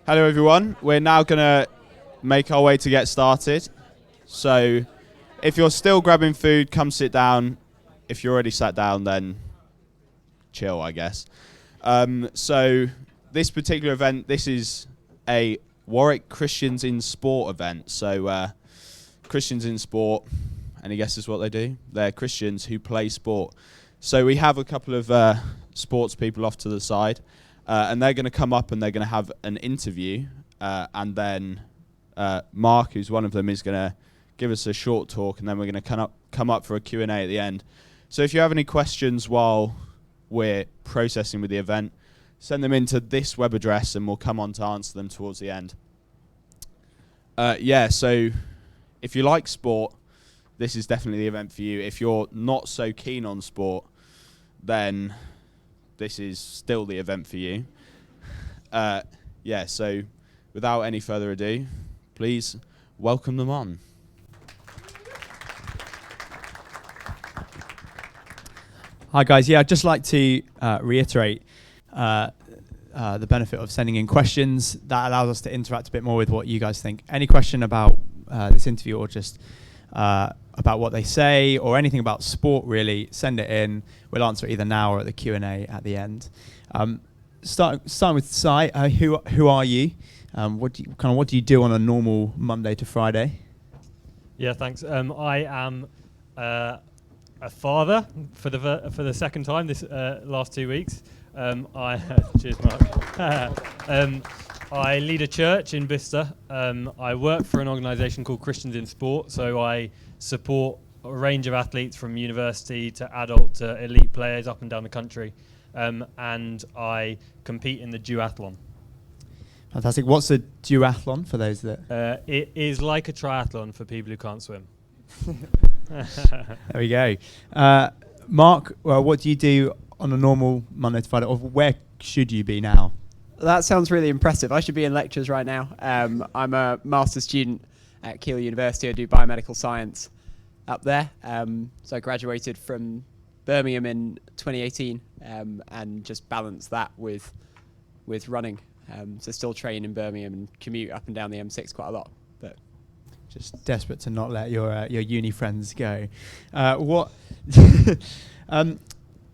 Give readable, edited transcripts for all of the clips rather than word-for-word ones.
Hello everyone, we're now going to make our way to get started. So if you're still grabbing food, come sit down. If you're already sat down, then chill, I guess. So this particular event, this is a Warwick Christians in Sport event. So Christians in Sport, any guesses what they do? They're Christians who play sport. So we have a couple of sports people off to the side. And they're going to come up and they're going to have an interview. And then Mark, who's one of them, is going to give us a short talk. And then we're going to come up for a Q&A at the end. So if you have any questions while we're processing with the event, send them into this web address and we'll come on to answer them towards the end. So if you like sport, this is definitely the event for you. If you're not so keen on sport, then this is still the event for you. So without any further ado, please welcome them on. Hi guys, I'd just like to reiterate the benefit of sending in questions. That allows us to interact a bit more with what you guys think. Any question about this interview or just about what they say or anything about sport, really, send it in. We'll answer it either now or at the Q&A at the end. Starting with Si, who are you? What do you do on a normal Monday to Friday? Yeah, thanks. I am a father for the second time this last 2 weeks. Cheers, Mark. I lead a church in Bicester. I work for an organisation called Christians in Sport, so I support a range of athletes from university to adult to elite players up and down the country, and I compete in the duathlon. Fantastic. What's a duathlon for those that... It is like a triathlon for people who can't swim. There we go. Mark, what do you do on a normal Monday to Friday, or where should you be now? That sounds really impressive. I should be in lectures right now. I'm a master's student at Keele University. I do biomedical science up there. So I graduated from Birmingham in 2018 and just balance that with running. So still train in Birmingham and commute up and down the M6 quite a lot. But just desperate to not let your uni friends go.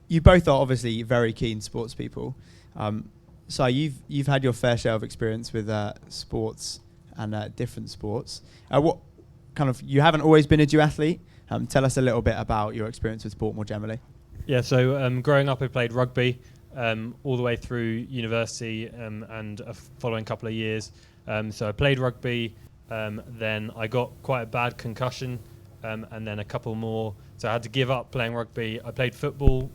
You both are obviously very keen sports people. So you've had your fair share of experience with sports and different sports. You haven't always been a duathlete. Tell us a little bit about your experience with sport more generally. Yeah, so growing up I played rugby all the way through university and a following couple of years. So I played rugby, then I got quite a bad concussion and then a couple more. So I had to give up playing rugby. I played football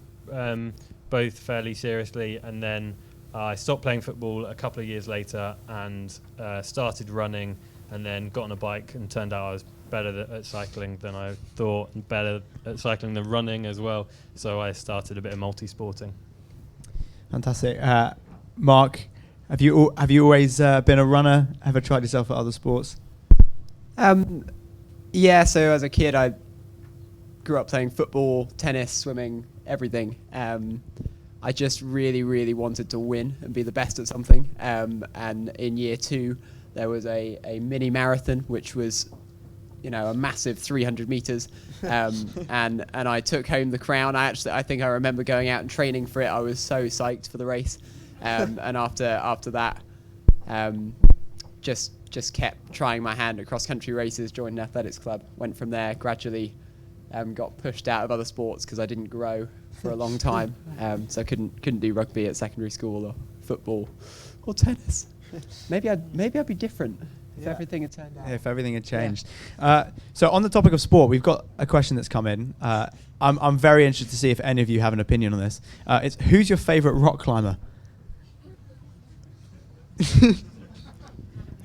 both fairly seriously, and then I stopped playing football a couple of years later and started running, and then got on a bike and turned out I was better at cycling than I thought, and better at cycling than running as well. So I started a bit of multi-sporting. Fantastic. Mark, have you always been a runner? Ever tried yourself at other sports? Yeah, so as a kid I grew up playing football, tennis, swimming, everything. I just really, really wanted to win and be the best at something. And in year 2, there was a mini marathon, which was, a massive 300 meters. And I took home the crown. I think I remember going out and training for it. I was so psyched for the race. And after that, just kept trying my hand at cross country races, joined an athletics club, went from there, gradually got pushed out of other sports because I didn't grow for a long time, so I couldn't do rugby at secondary school or football or tennis. Maybe I'd be different if everything had turned out. If everything had changed. Yeah. So on the topic of sport, we've got a question that's come in. I'm very interested to see if any of you have an opinion on this. It's who's your favourite rock climber?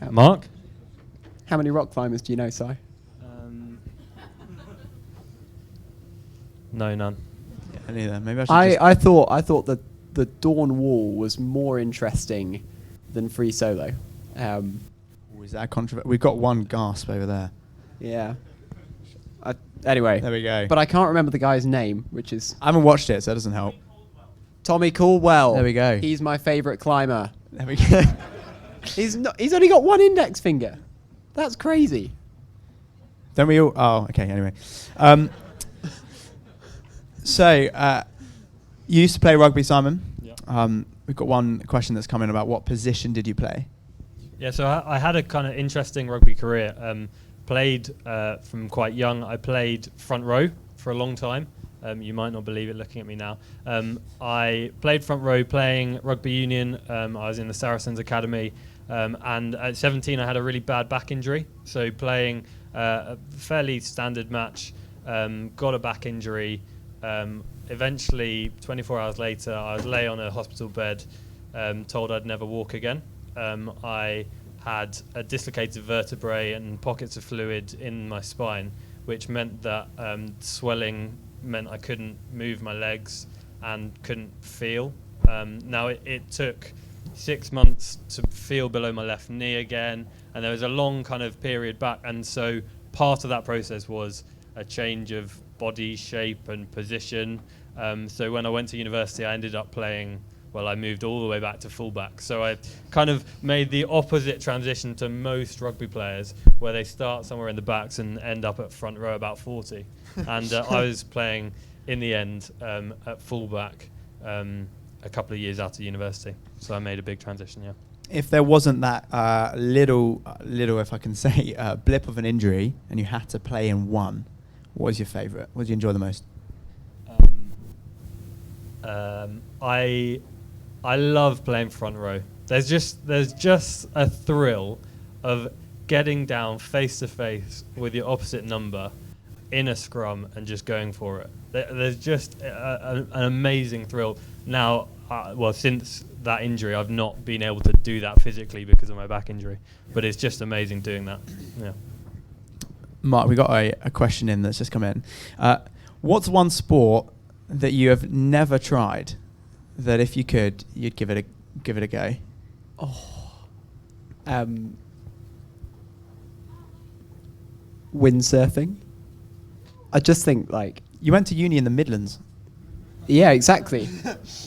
Mark? How many rock climbers do you know, Si? No, none. Yeah, neither. Maybe I thought that the Dawn Wall was more interesting than Free Solo. Is that controversial? We've got one gasp over there. Yeah. Anyway. There we go. But I can't remember the guy's name, which is... I haven't watched it, so that doesn't help. Tommy Caldwell. There we go. He's my favourite climber. There we go. He's only got one index finger. That's crazy. Don't we all? Oh, okay. Anyway, so you used to play rugby, Simon. Yeah. We've got one question that's come in about what position did you play? Yeah, so I had a kind of interesting rugby career. Played from quite young. I played front row for a long time. You might not believe it looking at me now. I played front row playing rugby union. I was in the Saracens Academy. And at 17, I had a really bad back injury. So playing a fairly standard match, got a back injury. Eventually, 24 hours later, I was lay on a hospital bed, told I'd never walk again. I had a dislocated vertebrae and pockets of fluid in my spine, which meant that swelling meant I couldn't move my legs and couldn't feel. Now it took 6 months to feel below my left knee again, and there was a long kind of period back, and so part of that process was a change of body shape and position. So when I went to university, I ended up playing, well, I moved all the way back to fullback. So I kind of made the opposite transition to most rugby players, where they start somewhere in the backs and end up at front row about 40. And I was playing, in the end, at fullback a couple of years out of university. So I made a big transition, yeah. If there wasn't that little, if I can say, blip of an injury, and you had to play in one, what was your favourite? What did you enjoy the most? I love playing front row. There's just a thrill of getting down face to face with your opposite number in a scrum and just going for it. There's just an amazing thrill. Now, since that injury, I've not been able to do that physically because of my back injury, but it's just amazing doing that. Yeah. Mark, we got a question in that's just come in. What's one sport that you have never tried that if you could, you'd give it a go? Windsurfing. I just think You went to uni in the Midlands. yeah, exactly.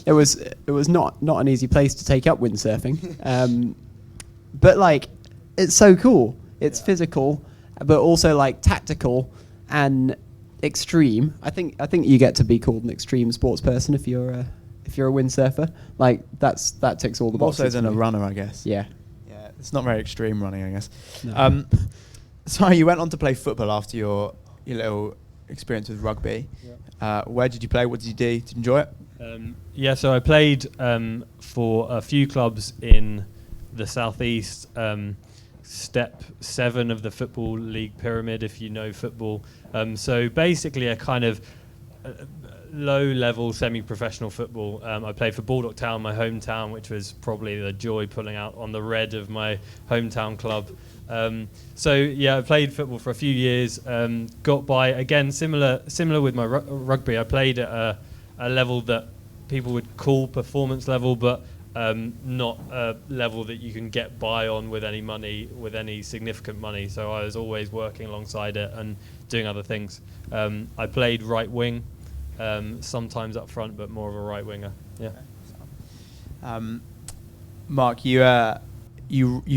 it was not an easy place to take up windsurfing, but it's so cool. It's physical, but also tactical and extreme. I think you get to be called an extreme sports person if you're a windsurfer. That ticks all the boxes. Also than a runner, I guess. Yeah. Yeah, it's not very extreme running, I guess. No. So you went on to play football after your little experience with rugby. Yeah. Where did you play? What did you do? Did you enjoy it? So I played for a few clubs in the southeast. Step 7 of the Football League pyramid, if you know football. So basically a kind of low-level semi-professional football. I played for Baldock Town, my hometown, which was probably the joy pulling out on the red of my hometown club. I played football for a few years. Got by, again, similar with my rugby. I played at a level that people would call performance level, but not a level that you can get by on with any significant money. So I was always working alongside it and doing other things. I played right wing, sometimes up front, but more of a right winger. Yeah. Mark, you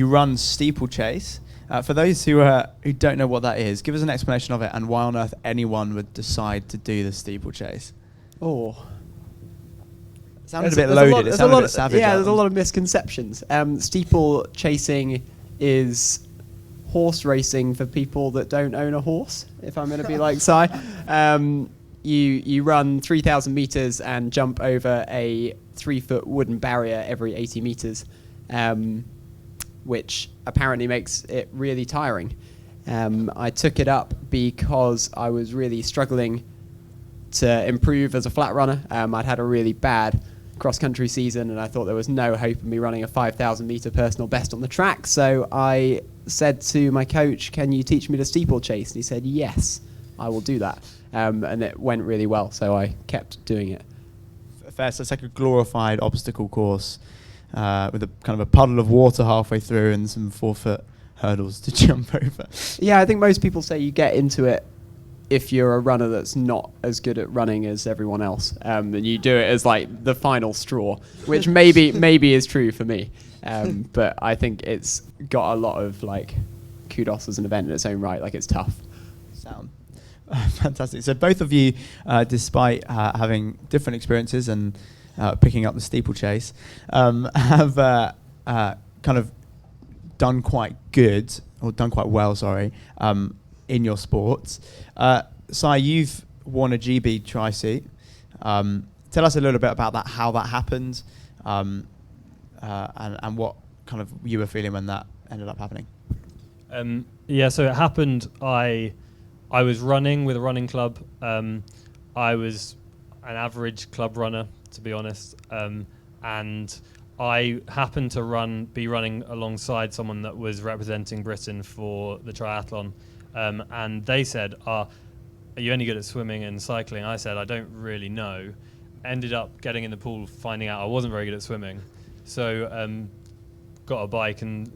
run steeplechase. For those who don't know what that is, give us an explanation of it and why on earth anyone would decide to do the steeplechase. It sounded a bit loaded. It sounded a bit savage. Yeah, there's a lot of misconceptions. Steeple chasing is horse racing for people that don't own a horse, if I'm going to be like Si. You run 3,000 meters and jump over a 3-foot wooden barrier every 80 meters, which apparently makes it really tiring. I took it up because I was really struggling to improve as a flat runner. I'd had a really bad cross-country season, and I thought there was no hope of me running a 5,000 meter personal best on the track. So I said to my coach, "Can you teach me to steeplechase?" And he said, "Yes, I will do that." And it went really well, so I kept doing it. Fair, so it's like a glorified obstacle course with a kind of a puddle of water halfway through and some 4-foot hurdles to jump over. Yeah, I think most people say you get into it if you're a runner that's not as good at running as everyone else, and you do it as like the final straw, which maybe is true for me, but I think it's got a lot of like kudos as an event in its own right. Like, it's tough. Sound fantastic. So both of you, despite having different experiences and picking up the steeplechase, have kind of done quite well, sorry, in your sports. Si, you've won a GB tri-seat. Tell us a little bit about that, how that happened, and what kind of you were feeling when that ended up happening. So it happened. I was running with a running club. I was an average club runner, to be honest, and I happened to be running alongside someone that was representing Britain for the triathlon, and they said, "Are you only good at swimming and cycling?" I said, "I don't really know." Ended up getting in the pool, finding out I wasn't very good at swimming, so got a bike and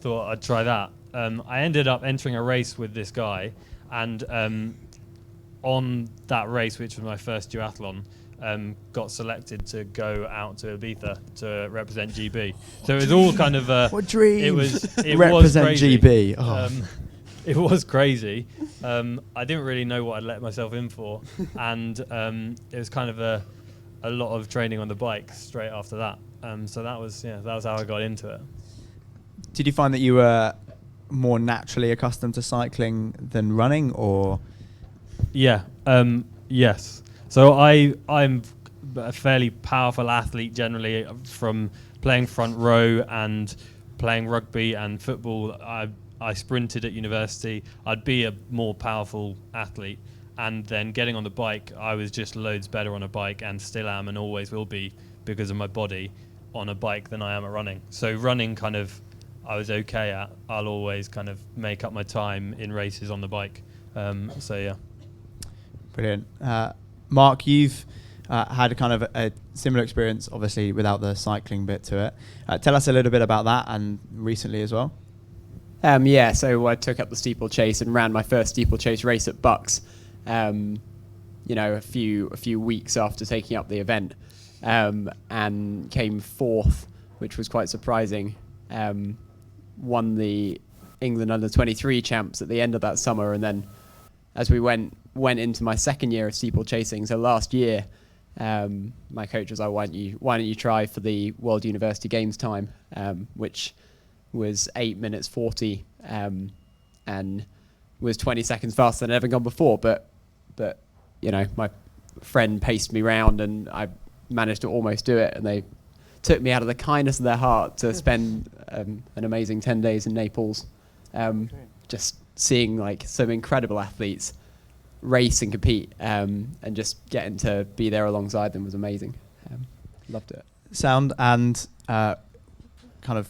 thought I'd try that. I ended up entering a race with this guy, and on that race, which was my first duathlon, got selected to go out to Ibiza to represent GB. So it was all kind of what dream! It represent was crazy. GB. Oh. It was crazy. I didn't really know what I'd let myself in for, and it was kind of a lot of training on the bike straight after that. So that was how I got into it. Did you find that you were more naturally accustomed to cycling than running, or? Yeah. Yes. So I'm a fairly powerful athlete generally, from playing front row and playing rugby and football. I sprinted at university. I'd be a more powerful athlete, and then getting on the bike, I was just loads better on a bike, and still am and always will be, because of my body, on a bike than I am at running. So running kind of I was okay at. I'll always kind of make up my time in races on the bike. So yeah. Brilliant. Mark, you've had a kind of a similar experience, obviously without the cycling bit to it. Tell us a little bit about that, and recently as well. So I took up the steeplechase and ran my first steeplechase race at Bucks, a few weeks after taking up the event, and came fourth, which was quite surprising. Won the England under-23 champs at the end of that summer, and then as we went into my second year of steeplechasing, so last year, my coach was like, why don't you try for the World University Games time, which was 8 minutes 40, and was 20 seconds faster than I'd ever gone before. But my friend paced me round, and I managed to almost do it. And they took me out of the kindness of their heart to spend an amazing 10 days in Naples, just seeing like some incredible athletes race and compete, and just getting to be there alongside them was amazing. Loved it. Sound. And kind of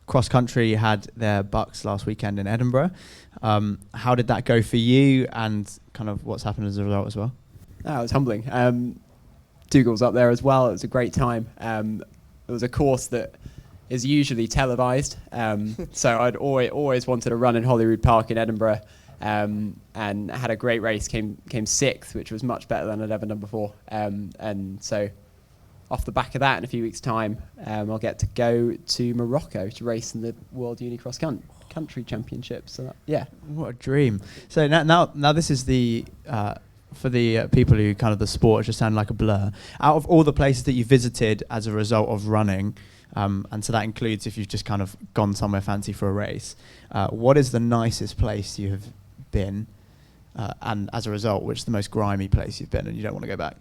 cross country had their Bucks last weekend in Edinburgh. How did that go for you, and kind of what's happened as a result as well? It was humbling. Dougal's up there as well. It was a great time. It was a course that is usually televised, so I'd always wanted to run in Holyrood Park in Edinburgh, and had a great race. Came sixth, which was much better than I'd ever done before. And so, off the back of that, in a few weeks' time, I'll get to go to Morocco to race in the World Unicross Country Championships. So what a dream! So now this is the for the people who kind of the sport just sound like a blur. Out of all the places that you visited as a result of running, and so that includes if you've just kind of gone somewhere fancy for a race, what is the nicest place you have been, and as a result, which is the most grimy place you've been and you don't want to go back?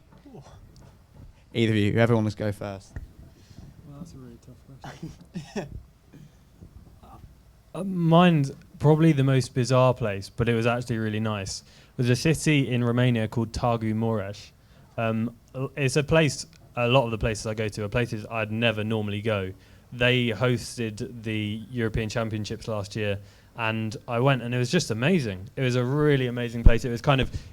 Either of you, whoever wants to go first. Well, that's a really tough question. Mine's probably the most bizarre place, but it was actually really nice. It was a city in Romania called Târgu Mureș. It's a place, a lot of the places I go to are places I'd never normally go. They hosted the European Championships last year, and I went, and it was just amazing. It was a really amazing place. It was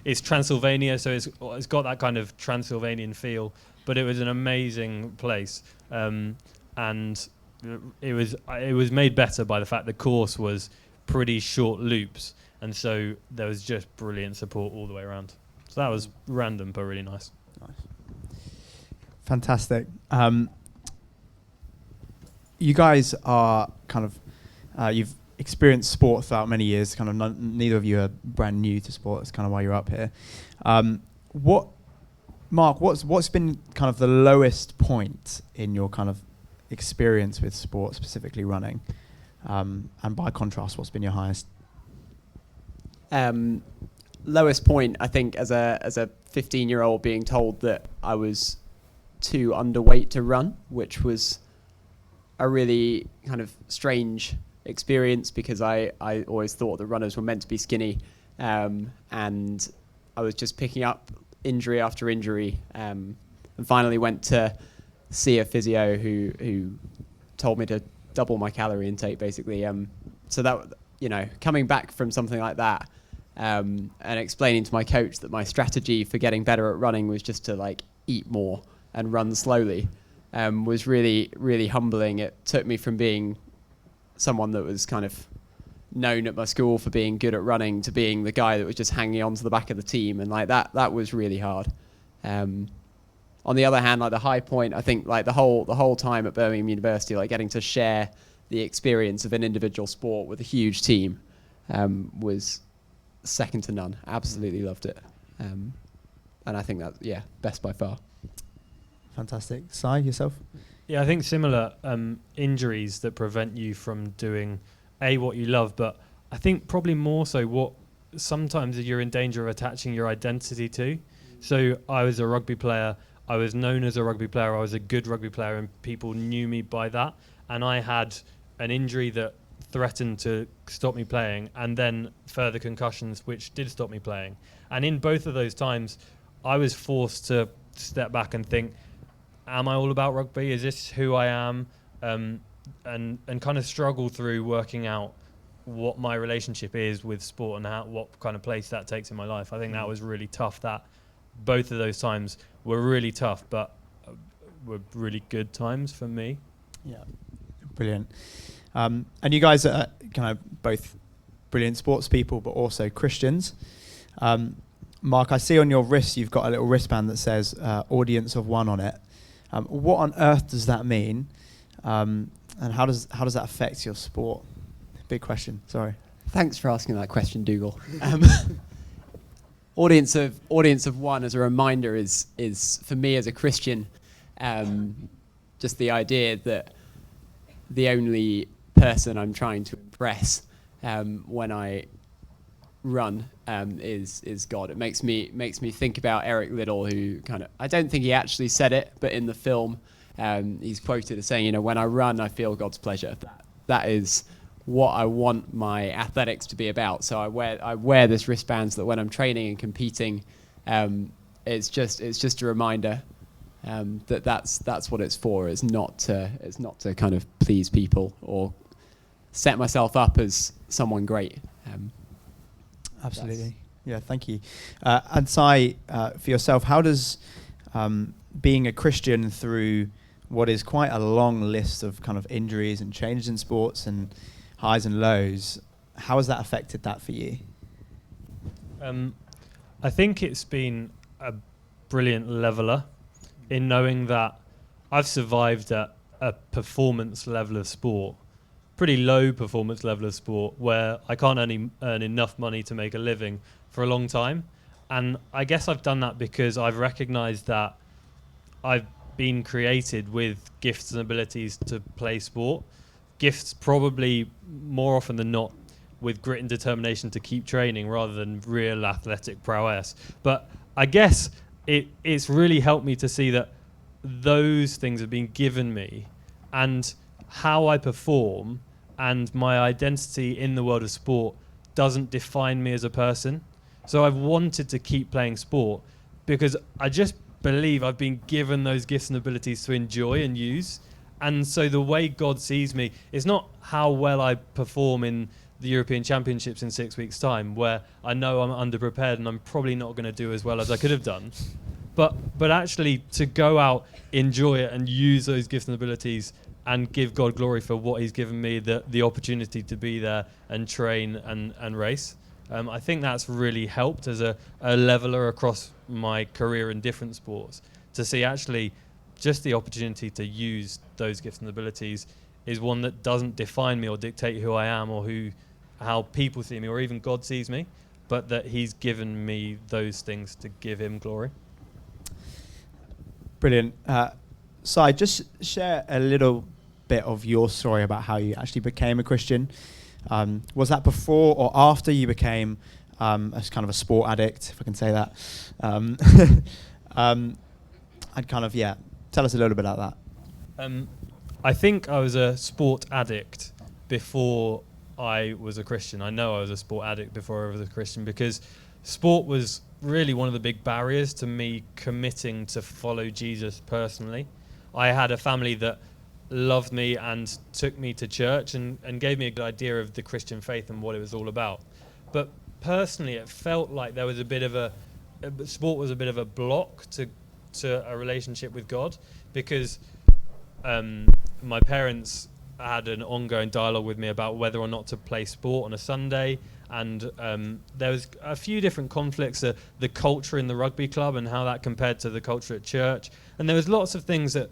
it's Transylvania, so it's got that kind of Transylvanian feel, but it was an amazing place. And it was made better by the fact the course was pretty short loops, and so there was just brilliant support all the way around. So that was random but really nice. Fantastic. You guys are kind of, you've experienced sport throughout many years. Kind of neither of you are brand new to sport. That's kind of why you're up here. Mark, what's been kind of the lowest point in your kind of experience with sport, specifically running? And by contrast, what's been your highest? Lowest point, I think, as a 15-year-old being told that I was too underweight to run, which was a really kind of strange experience because I always thought that runners were meant to be skinny, and I was just picking up injury after injury, and finally went to see a physio who told me to double my calorie intake, basically. So that, coming back from something like that, and explaining to my coach that my strategy for getting better at running was just to eat more and run slowly, was really, really humbling. It took me from being someone that was kind of known at my school for being good at running to being the guy that was just hanging on to the back of the team, and that was really hard. On the other hand, the high point, I think the whole time at Birmingham University, getting to share the experience of an individual sport with a huge team, was second to none. Absolutely loved it. And I think that, best by far. Fantastic. Si, yourself? Yeah, I think similar injuries that prevent you from doing what you love, but I think probably more so what sometimes you're in danger of attaching your identity to. So I was a rugby player. I was known as a rugby player. I was a good rugby player, and people knew me by that. And I had an injury that threatened to stop me playing, and then further concussions, which did stop me playing. And in both of those times, I was forced to step back and think, am I all about rugby? Is this who I am? And kind of struggle through working out what my relationship is with sport and what kind of place that takes in my life. I think that was really tough. That both of those times were really tough, but were really good times for me. Yeah, brilliant. And you guys are kind of both brilliant sports people, but also Christians. Mark, I see on your wrist you've got a little wristband that says "Audience of One" on it. What on earth does that mean? And how does that affect your sport? Big question. Sorry. Thanks for asking that question, Dougal. Audience of one, as a reminder, is for me as a Christian, just the idea that the only person I'm trying to impress when I run is God. It makes me think about Eric Liddell, who I don't think he actually said it, but in the film, he's quoted as saying, when I run, I feel God's pleasure. That is what I want my athletics to be about. So I wear this wristband so that when I'm training and competing, it's just a reminder that's what it's for. It's not to kind of please people or set myself up as someone great. Absolutely. Yeah, thank you. And Si, for yourself, how does being a Christian through what is quite a long list of kind of injuries and changes in sports and highs and lows, how has that affected that for you? I think it's been a brilliant leveler in knowing that I've survived at a performance level of sport, pretty low performance level of sport, where I can't earn enough money to make a living for a long time. And I guess I've done that because I've recognized that I've been created with gifts and abilities to play sport. Gifts probably more often than not with grit and determination to keep training rather than real athletic prowess. But I guess it's really helped me to see that those things have been given me, and how I perform and my identity in the world of sport doesn't define me as a person. So I've wanted to keep playing sport because I just believe I've been given those gifts and abilities to enjoy and use. And so the way God sees me is not how well I perform in the European Championships in 6 weeks' time, where I know I'm underprepared and I'm probably not going to do as well as I could have done. But actually to go out, enjoy it, and use those gifts and abilities and give God glory for what he's given me, the opportunity to be there and train and race. I think that's really helped as a leveler across my career in different sports, to see actually just the opportunity to use those gifts and abilities is one that doesn't define me or dictate who I am or how people see me or even God sees me, but that he's given me those things to give him glory. Brilliant. Si, just share a little bit of your story about how you actually became a Christian. Was that before or after you became a kind of a sport addict, if I can say that? I'd kind of, tell us a little bit about that. I think I was a sport addict before I was a Christian. I know I was a sport addict before I was a Christian, because sport was really one of the big barriers to me committing to follow Jesus personally. I had a family that loved me and took me to church and gave me a good idea of the Christian faith and what it was all about. But personally, it felt like there was sport was a bit of a block to a relationship with God, because my parents had an ongoing dialogue with me about whether or not to play sport on a Sunday, and there was a few different conflicts, the culture in the rugby club and how that compared to the culture at church, and there was lots of things that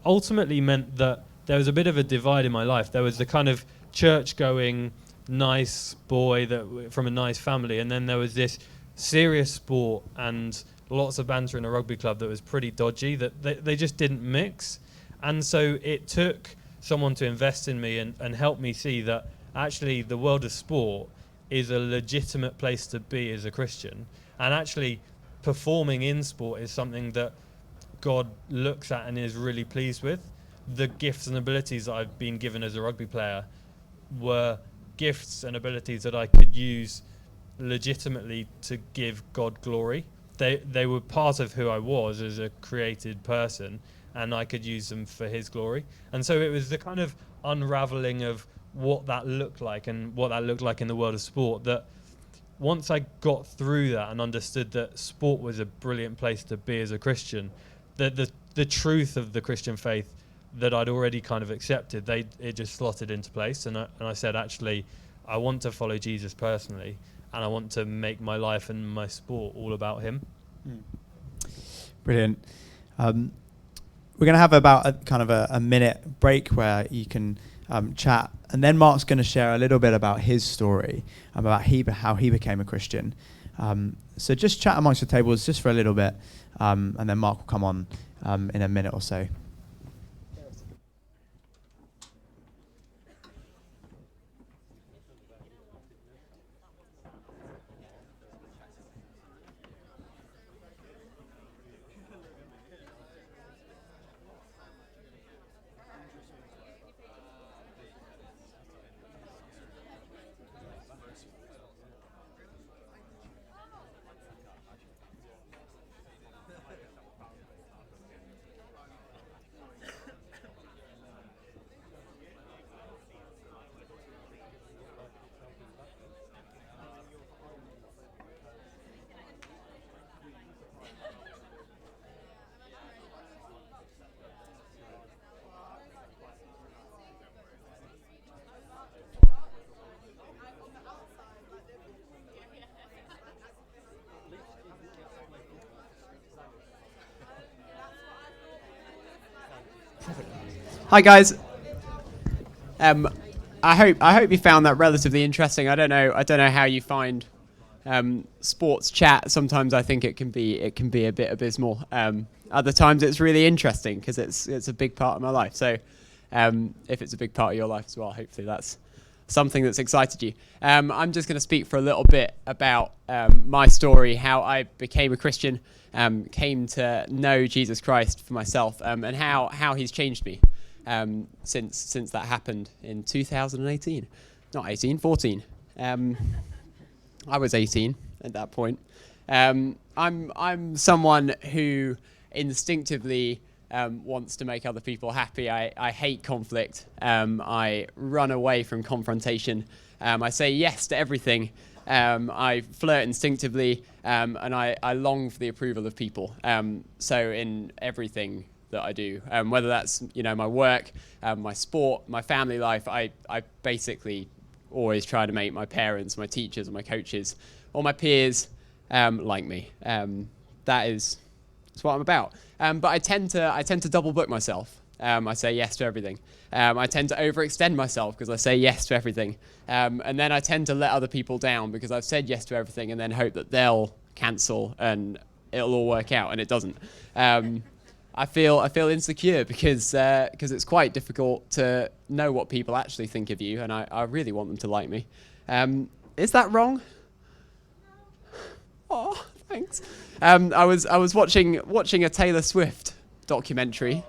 ultimately meant that there was a bit of a divide in my life. There was the kind of church-going nice boy from a nice family, and then there was this serious sport and lots of banter in a rugby club that was pretty dodgy, that they just didn't mix. And so it took someone to invest in me and help me see that actually the world of sport is a legitimate place to be as a Christian, and actually performing in sport is something that God looks at and is really pleased with. The gifts and abilities that I've been given as a rugby player were gifts and abilities that I could use legitimately to give God glory. They were part of who I was as a created person, and I could use them for his glory. And so it was the kind of unraveling of what that looked like and what that looked like in the world of sport, that once I got through that and understood that sport was a brilliant place to be as a Christian, the truth of the Christian faith that I'd already kind of accepted, it just slotted into place. And I said, actually, I want to follow Jesus personally, and I want to make my life and my sport all about him. Brilliant. We're going to have about a minute break where you can chat, and then Mark's going to share a little bit about his story, about how he became a Christian. So just chat amongst the tables just for a little bit, and then Mark will come on in a minute or so. Hi guys. I hope you found that relatively interesting. I don't know how you find sports chat. Sometimes I think it can be a bit abysmal. Other times it's really interesting because it's a big part of my life. So if it's a big part of your life as well, hopefully that's something that's excited you. I'm just going to speak for a little bit about my story, how I became a Christian, came to know Jesus Christ for myself, and how he's changed me since that happened in 2018. Not 18, 14. I was 18 at that point. I'm someone who instinctively wants to make other people happy. I hate conflict. I run away from confrontation. I say yes to everything. I flirt instinctively, and I long for the approval of people. So in everything that I do, whether that's my work, my sport, my family life, I basically always trying to make my parents, my teachers, or my coaches, or my peers like me. That's what I'm about. But I tend to double book myself. I say yes to everything. I tend to overextend myself because I say yes to everything. And then I tend to let other people down because I've said yes to everything and then hope that they'll cancel and it'll all work out, and it doesn't. I feel insecure because it's quite difficult to know what people actually think of you, and I really want them to like me. Is that wrong? Oh, thanks. I was watching a Taylor Swift documentary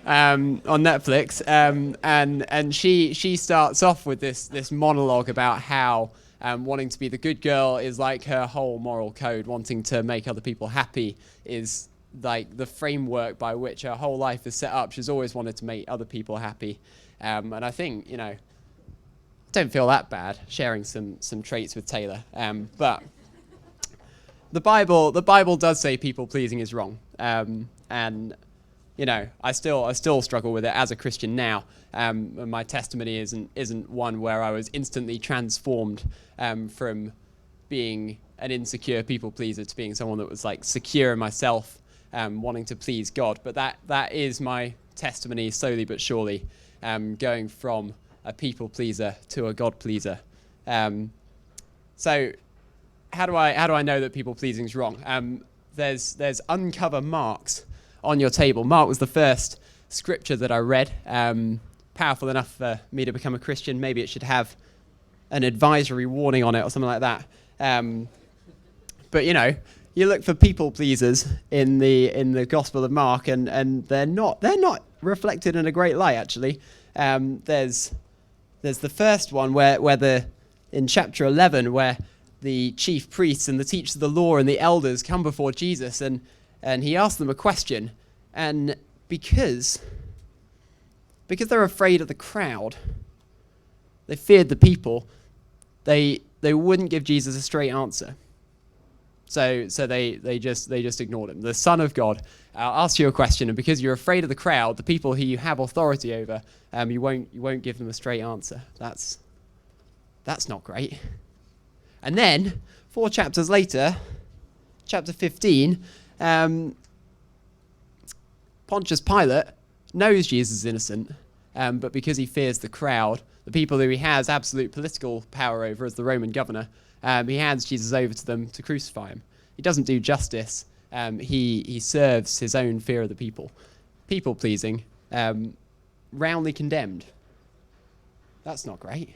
on Netflix, and she starts off with this monologue about how wanting to be the good girl is like her whole moral code. Wanting to make other people happy is like the framework by which her whole life is set up. She's always wanted to make other people happy, and I think, I don't feel that bad sharing some traits with Taylor, but the Bible does say people pleasing is wrong, and I still struggle with it as a Christian now. My testimony isn't one where I was instantly transformed from being an insecure people pleaser to being someone that was like secure in myself, wanting to please God. But that is my testimony slowly but surely, going from a people pleaser to a God pleaser. So how do I know that people pleasing is wrong? There's uncover marks on your table. Mark was the first scripture that I read. Powerful enough for me to become a Christian. Maybe it should have an advisory warning on it or something like that. But you look for people pleasers in the Gospel of Mark, and they're not reflected in a great light, actually. There's the first one where in chapter 11 where the chief priests and the teachers of the law and the elders come before Jesus, and he asks them a question, and because they're afraid of the crowd, they feared the people, they wouldn't give Jesus a straight answer. So they just ignored him. The Son of God, I'll ask you a question, and because you're afraid of the crowd, the people who you have authority over, you won't give them a straight answer. That's not great. And then 4 chapters later, chapter 15, Pontius Pilate knows Jesus is innocent, but because he fears the crowd, the people who he has absolute political power over as the Roman governor, he hands Jesus over to them to crucify him. He doesn't do justice. He serves his own fear of the people. People-pleasing, roundly condemned. That's not great.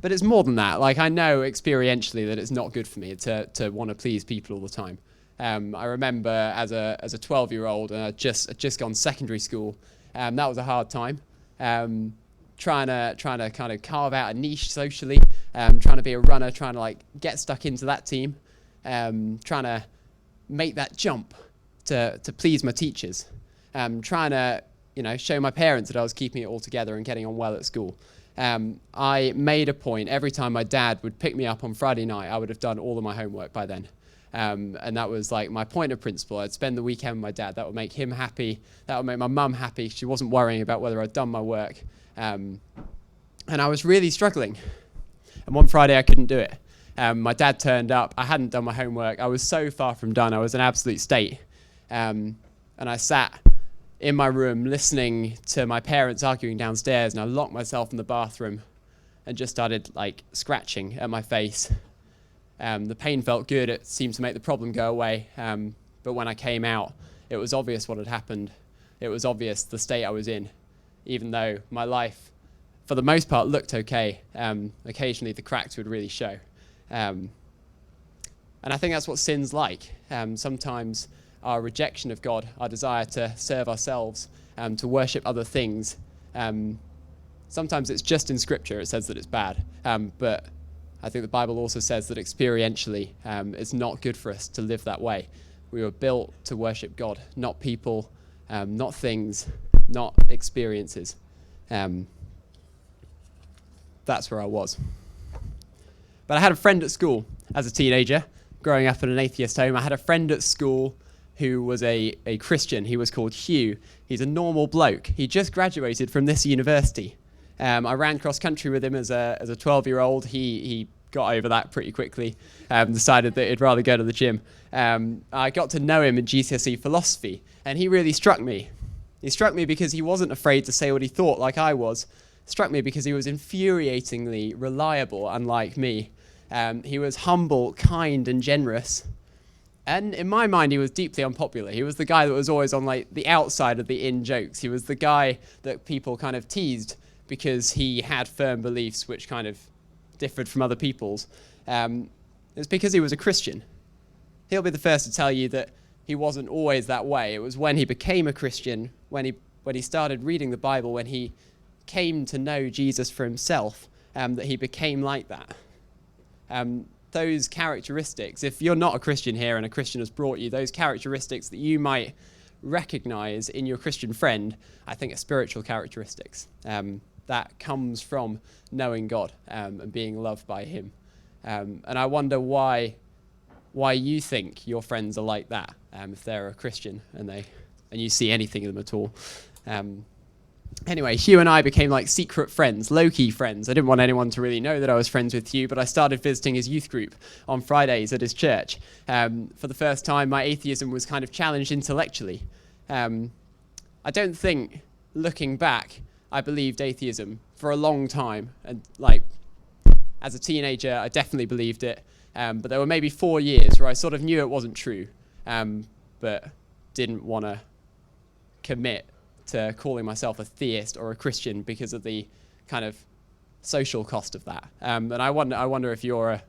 But it's more than that. Like, I know experientially that it's not good for me to want to please people all the time. I remember as a 12-year-old, and I'd just gone secondary school. That was a hard time. Trying to kind of carve out a niche socially. Trying to be a runner. Trying to like get stuck into that team. Trying to make that jump to please my teachers. Trying to show my parents that I was keeping it all together and getting on well at school. I made a point every time my dad would pick me up on Friday night, I would have done all of my homework by then. And that was like my point of principle. I'd spend the weekend with my dad. That would make him happy. That would make my mum happy. She wasn't worrying about whether I'd done my work. And I was really struggling. And one Friday I couldn't do it. My dad turned up. I hadn't done my homework. I was so far from done. I was in an absolute state. And I sat in my room listening to my parents arguing downstairs, and I locked myself in the bathroom and just started like scratching at my face. The pain felt good. It seemed to make the problem go away. But when I came out, it was obvious what had happened. It was obvious the state I was in, even though my life, for the most part, looked okay. Occasionally the cracks would really show. And I think that's what sin's like. Sometimes our rejection of God, our desire to serve ourselves, to worship other things. Sometimes it's just in Scripture it says that it's bad. But I think the Bible also says that experientially it's not good for us to live that way. We were built to worship God, not people, not things, not experiences. That's where I was. But I had a friend at school as a teenager, growing up in an atheist home. I had a friend at school who was a Christian. He was called Hugh. He's a normal bloke. He just graduated from this university. I ran cross country with him as a 12-year-old. He got over that pretty quickly, decided that he'd rather go to the gym. I got to know him in GCSE philosophy, and he really struck me. He struck me because he wasn't afraid to say what he thought like I was. Struck me because he was infuriatingly reliable, unlike me. He was humble, kind, and generous. And in my mind, he was deeply unpopular. He was the guy that was always on like the outside of the in jokes. He was the guy that people kind of teased because he had firm beliefs which kind of differed from other people's. It's because he was a Christian. He'll be the first to tell you that he wasn't always that way. It was when he became a Christian, when he started reading the Bible, when he came to know Jesus for himself, that he became like that. Those characteristics, if you're not a Christian here and a Christian has brought you, those characteristics that you might recognize in your Christian friend, I think are spiritual characteristics. That comes from knowing God and being loved by him. And I wonder why you think your friends are like that, if they're a Christian and you see anything in them at all. Anyway, Hugh and I became like secret friends, low-key friends. I didn't want anyone to really know that I was friends with Hugh, but I started visiting his youth group on Fridays at his church. For the first time, my atheism was kind of challenged intellectually. I don't think, looking back, I believed atheism for a long time. And like, as a teenager, I definitely believed it. But there were maybe 4 years where I sort of knew it wasn't true, but didn't want to commit to calling myself a theist or a Christian because of the kind of social cost of that. And I wonder if you're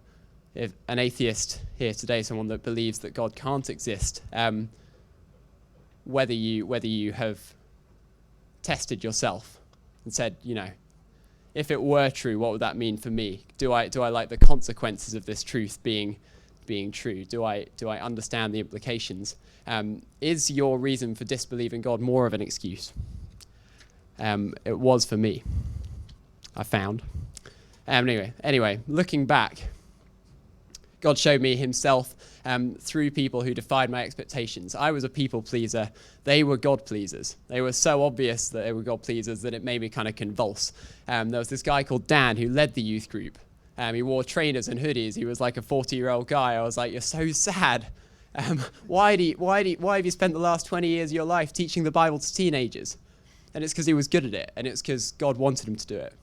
if an atheist here today, someone that believes that God can't exist, whether you have tested yourself and said, if it were true, what would that mean for me? Do I like the consequences of this truth being true? Do I understand the implications? Is your reason for disbelieving God more of an excuse? It was for me, I found. Anyway, looking back, God showed me himself through people who defied my expectations. I was a people pleaser. They were God pleasers. They were so obvious that they were God pleasers that it made me kind of convulse. There was this guy called Dan who led the youth group. He wore trainers and hoodies. He was like a 40-year-old guy. I was like, you're so sad. Why have you spent the last 20 years of your life teaching the Bible to teenagers? And it's because he was good at it, and it's because God wanted him to do it.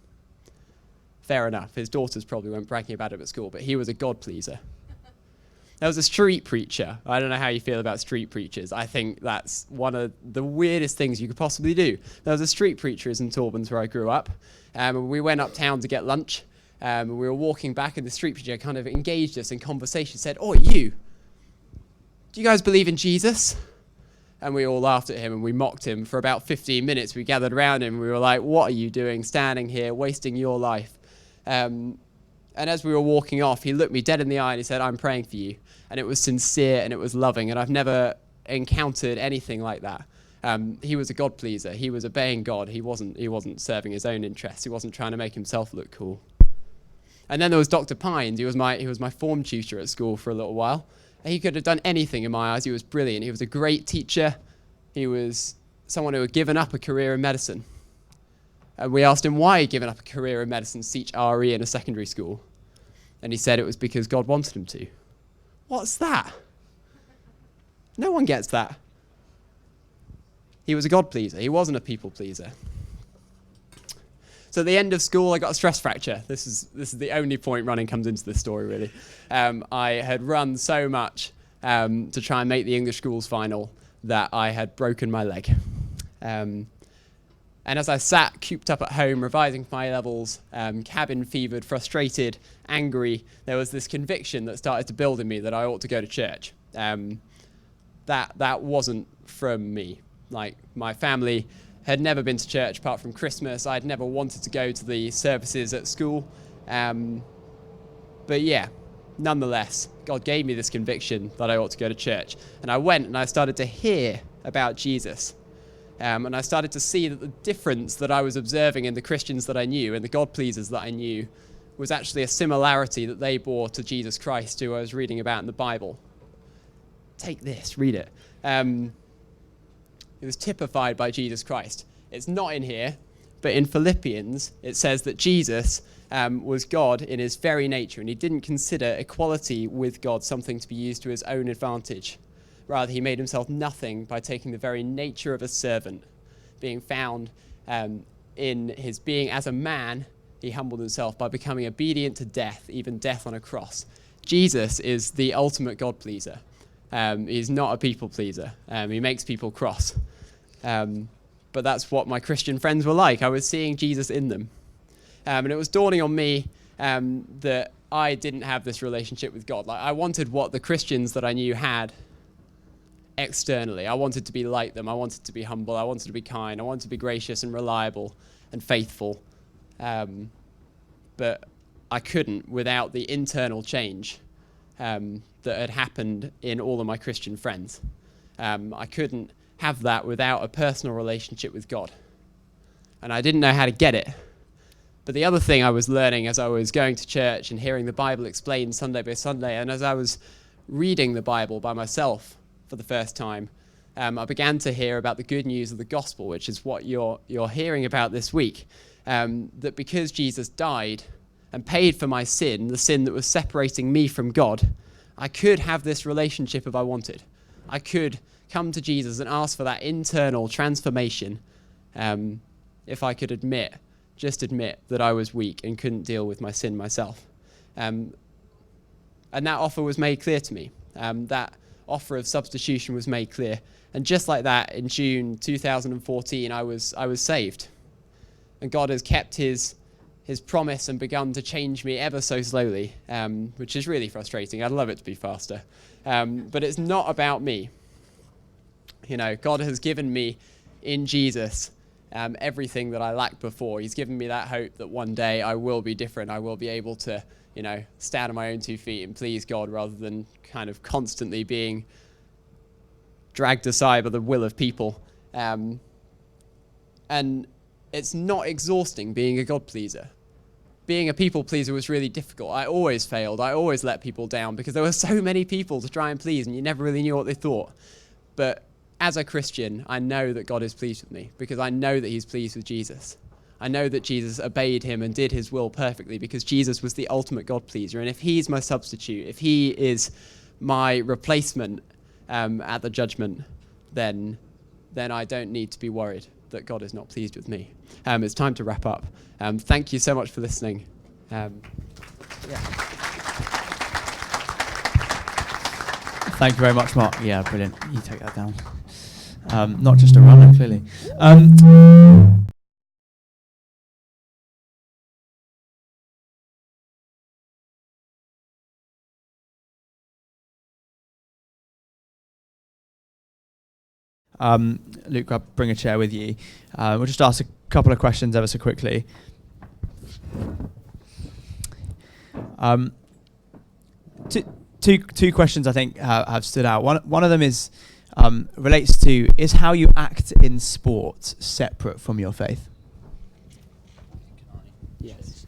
Fair enough. His daughters probably weren't bragging about it at school, but he was a God pleaser. There was a street preacher. I don't know how you feel about street preachers. I think that's one of the weirdest things you could possibly do. There was a street preacher in St Albans where I grew up. We went uptown to get lunch. We were walking back, and the street preacher kind of engaged us in conversation, said, "Oh, do you guys believe in Jesus?" And we all laughed at him and we mocked him for about 15 minutes. We gathered around him. We were like, "What are you doing standing here, wasting your life?" And as we were walking off, he looked me dead in the eye and he said, "I'm praying for you." And it was sincere and it was loving. And I've never encountered anything like that. He was a God pleaser. He was obeying God. He wasn't serving his own interests. He wasn't trying to make himself look cool. And then there was Dr. Pines. He was my form tutor at school for a little while. He could have done anything in my eyes. He was brilliant. He was a great teacher. He was someone who had given up a career in medicine. And we asked him why he'd given up a career in medicine to teach RE in a secondary school. And he said it was because God wanted him to. What's that? No one gets that. He was a God pleaser. He wasn't a people pleaser. So at the end of school, I got a stress fracture. This is the only point running comes into this story, really. I had run so much to try and make the English schools final that I had broken my leg. And as I sat cooped up at home, revising for my levels, cabin fevered, frustrated, angry, there was this conviction that started to build in me that I ought to go to church. That wasn't from me. Like, my family had never been to church apart from Christmas. I'd never wanted to go to the services at school. But yeah, nonetheless, God gave me this conviction that I ought to go to church. And I went and I started to hear about Jesus. And I started to see that the difference that I was observing in the Christians that I knew and the God-pleasers that I knew was actually a similarity that they bore to Jesus Christ, who I was reading about in the Bible. Take this, read it. It was typified by Jesus Christ. It's not in here, But in Philippians, it says that Jesus was God in his very nature, and he didn't consider equality with God something to be used to his own advantage. Rather, he made himself nothing by taking the very nature of a servant. Being found in his being as a man, he humbled himself by becoming obedient to death, even death on a cross. Jesus is the ultimate God pleaser. He's not a people pleaser. He makes people cross. But that's what my Christian friends were like. I was seeing Jesus in them. And it was dawning on me that I didn't have this relationship with God. Like, I wanted what the Christians that I knew had externally. I wanted to be like them. I wanted to be humble. I wanted to be kind. I wanted to be gracious and reliable and faithful. But I couldn't without the internal change that had happened in all of my Christian friends. I couldn't have that without a personal relationship with God. And I didn't know how to get it. But the other thing I was learning as I was going to church and hearing the Bible explained Sunday by Sunday, and as I was reading the Bible by myself for the first time, I began to hear about the good news of the gospel, which is what you're hearing about this week. That because Jesus died and paid for my sin, the sin that was separating me from God, I could have this relationship if I wanted. I could come to Jesus and ask for that internal transformation if I could just admit that I was weak and couldn't deal with my sin myself. And that offer was made clear to me. That offer of substitution was made clear. And just like that, in June 2014, I was saved. And God has kept his promise and begun to change me ever so slowly, which is really frustrating. I'd love it to be faster. But it's not about me. You know, God has given me in Jesus everything that I lacked before. He's given me that hope that one day I will be different. I will be able to, stand on my own 2 feet and please God rather than kind of constantly being dragged aside by the will of people. And it's not exhausting being a God pleaser. Being a people pleaser was really difficult. I always failed. I always let people down because there were so many people to try and please and you never really knew what they thought. But as a Christian, I know that God is pleased with me because I know that he's pleased with Jesus. I know that Jesus obeyed him and did his will perfectly because Jesus was the ultimate God pleaser. And if he's my substitute, if he is my replacement at the judgment, then I don't need to be worried that God is not pleased with me. It's time to wrap up. Thank you so much for listening. Thank you very much, Mark. Yeah, brilliant. You take that down. Not just a runner, clearly. Luke, I'll bring a chair with you. We'll just ask a couple of questions ever so quickly. Two questions I think have stood out. One of them is relates to, is how you act in sport separate from your faith? Yes.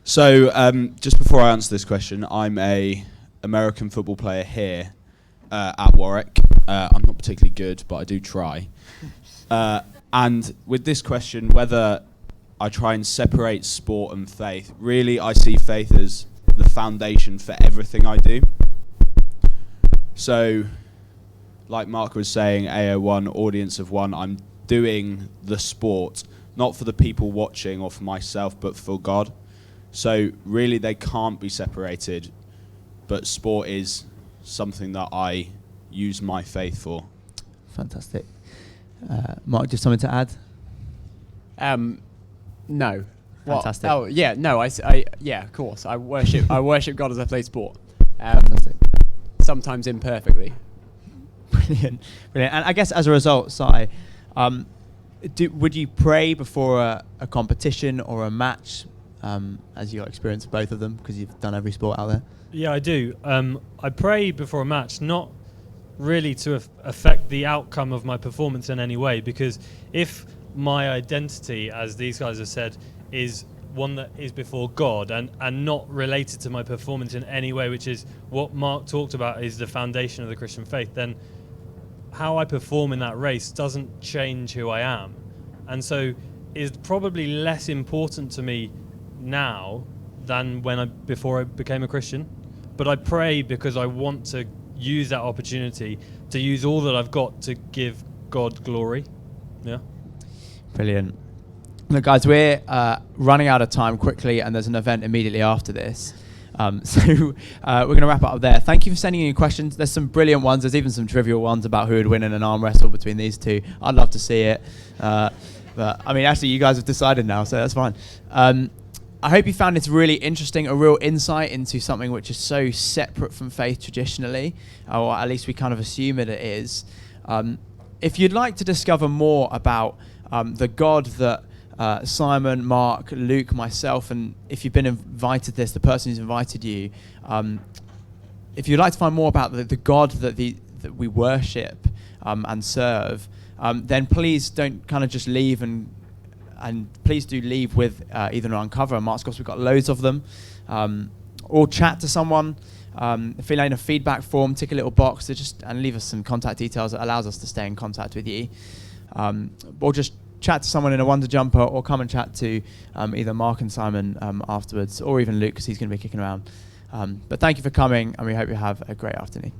So just before I answer this question, I'm a American football player here at Warwick. I'm not particularly good, but I do try. And with this question, whether I try and separate sport and faith, really I see faith as the foundation for everything I do. So, like Mark was saying, AO1, audience of one, I'm doing the sport, not for the people watching or for myself, but for God. So really they can't be separated, but sport is something that I use my faith for. Fantastic. Mark, just something to add? No. Fantastic. Oh yeah, no. Yeah, of course. I worship God as I play sport. Fantastic. Sometimes imperfectly. Brilliant. And I guess as a result, Si, would you pray before a competition or a match, as your experience of both of them, because you've done every sport out there? Yeah, I do. I pray before a match, not really to affect the outcome of my performance in any way, because if my identity, as these guys have said, is one that is before God and not related to my performance in any way, which is what Mark talked about is the foundation of the Christian faith, then how I perform in that race doesn't change who I am. And so is probably less important to me now than before I became a Christian. But I pray because I want to use that opportunity to use all that I've got to give God glory. Yeah. Brilliant. Look, guys, we're running out of time quickly, and there's an event immediately after this. So we're going to wrap up there. Thank you for sending in your questions. There's some brilliant ones. There's even some trivial ones about who would win in an arm wrestle between these two. I'd love to see it. But, I mean, actually, you guys have decided now, so that's fine. I hope you found this really interesting, a real insight into something which is so separate from faith traditionally, or at least we kind of assume it is. If you'd like to discover more about the God that Simon, Mark, Luke, myself, and if you've been invited this, the person who's invited you, if you'd like to find more about the God that we worship and serve, then please don't kind of just leave and please do leave with either an Uncover or Mark's Gospel. We've got loads of them. Or chat to someone, fill in a feedback form, tick a little box and leave us some contact details that allows us to stay in contact with you. Or just chat to someone in a Wonder Jumper, or come and chat to either Mark and Simon afterwards, or even Luke, because he's going to be kicking around. But thank you for coming, and we hope you have a great afternoon.